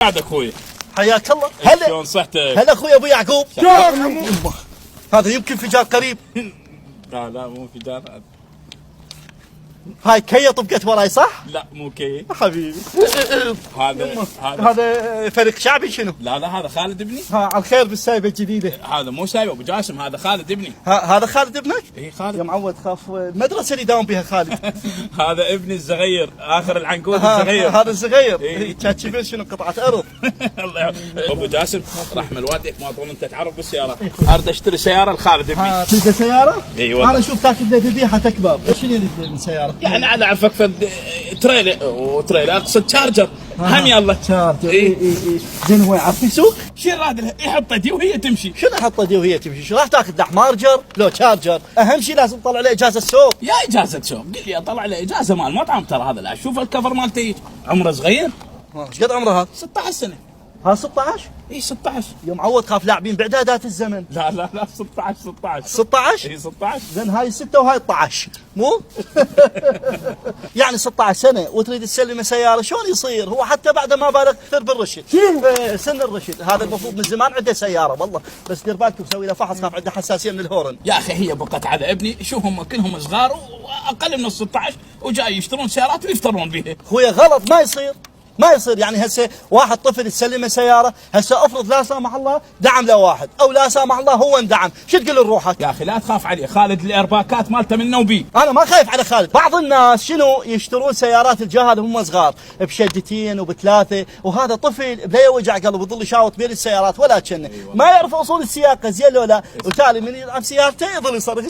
بعد اخوي. حياك الله. هلا شلون صحتك؟ هلا اخوي ابو يعقوب. هذا يمكن فجار قريب. لا مو فجار. هاي كيا طبقت وراي صح؟ لا مو كي حبيبي. هذا هذا فريق شعبي شنو؟ لا هذا خالد ابني. ها على الخير بالسايبه الجديده. هذا مو سايب ابو جاسم، هذا خالد ابني. هذا خالد ابنك؟ اي خالد. يا معود خاف المدرسه اللي داوم بها خالد. هذا ابني الصغير، اخر العنقود الصغير. هذا الصغير. إيه. كان كبير شنو قطعه ارض. الله يحفظك. ابو جاسم رحم الوالديك، ما اظن انت تعرف بالسياره. اريد اشتري سياره لخالد ابني. تلقى سياره؟ ايوه. انا اشوف تاكل ذبيحه اكبر، شنو اللي من سياره؟ يعني انا اعرفك فد تريلر اقصد شارجر. هم يلا شارجر. إيه. زين هو يعرف يسوق؟ شو الراد يحط دي وهي تمشي. شنو حطه دي وهي تمشي؟ شو راح تاخذ مارجر لو شارجر؟ اهم شيء لازم تطلع له اجازه سوق. يا اجازه شوف، قل لي اطلع له اجازه مال مطعم ترى هذا. لا شوف الكفر مالته عمره صغير. ايش قد عمره هذا؟ 16 سنه. ها 16؟ اي 16. يا معود خاف لاعبين باعدادات الزمن. لا 16. 16؟ اي 16. زين هاي 6 وهاي 12 مو؟ يعني 16 سنه وتريد تسلمه سياره شلون يصير؟ هو حتى بعد ما بالغ كثر بالرشد. سن الرشد هذا المفروض من زمان عنده سياره والله، بس دير بالكم سوي له فحص خاف عنده حساسيه من الهورن. يا اخي هي بقت على ابني، شو هم كلهم صغار واقل من 16 وجاي يشترون سيارات ويفترون بها. خويا غلط، ما يصير يعني. هسه واحد طفل تسلمه سياره، هسه افرض لا سامح الله دعم له واحد او لا سامح الله هو اندعم، شو تقول لروحك؟ يا اخي لا تخاف عليه، خالد الايرباكات مالته منه وبي. انا ما خايف على خالد. بعض الناس شنو يشترون سيارات الجهال وهم صغار بشدتين وبثلاثه، وهذا طفل بلا يوجع قلبه يظل يشاوط بين السيارات ولا كنه ما يعرف اصول السياقه زين لو لا، وتالي من يلعب سيارته يظل يصرخ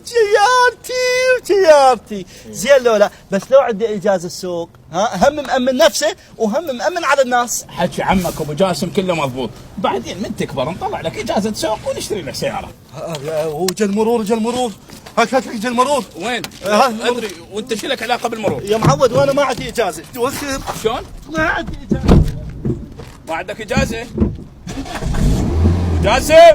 سيارتي زين لو لا. بس لو عنده اجازه السوق هم مأمن نفسه وهم مأمن على الناس. حكي عمك ابو جاسم كله مضبوط، بعدين من تكبر نطلع لك اجازه سوق ونشتري لك سياره. هو جا المرور هاك جا المرور. وين؟ ادري، وانت شو لك علاقه بالمرور؟ يا معود وانا ما عندي اجازه توخر. شلون؟ ما عندي اجازه. ما عندك اجازه؟ جاسم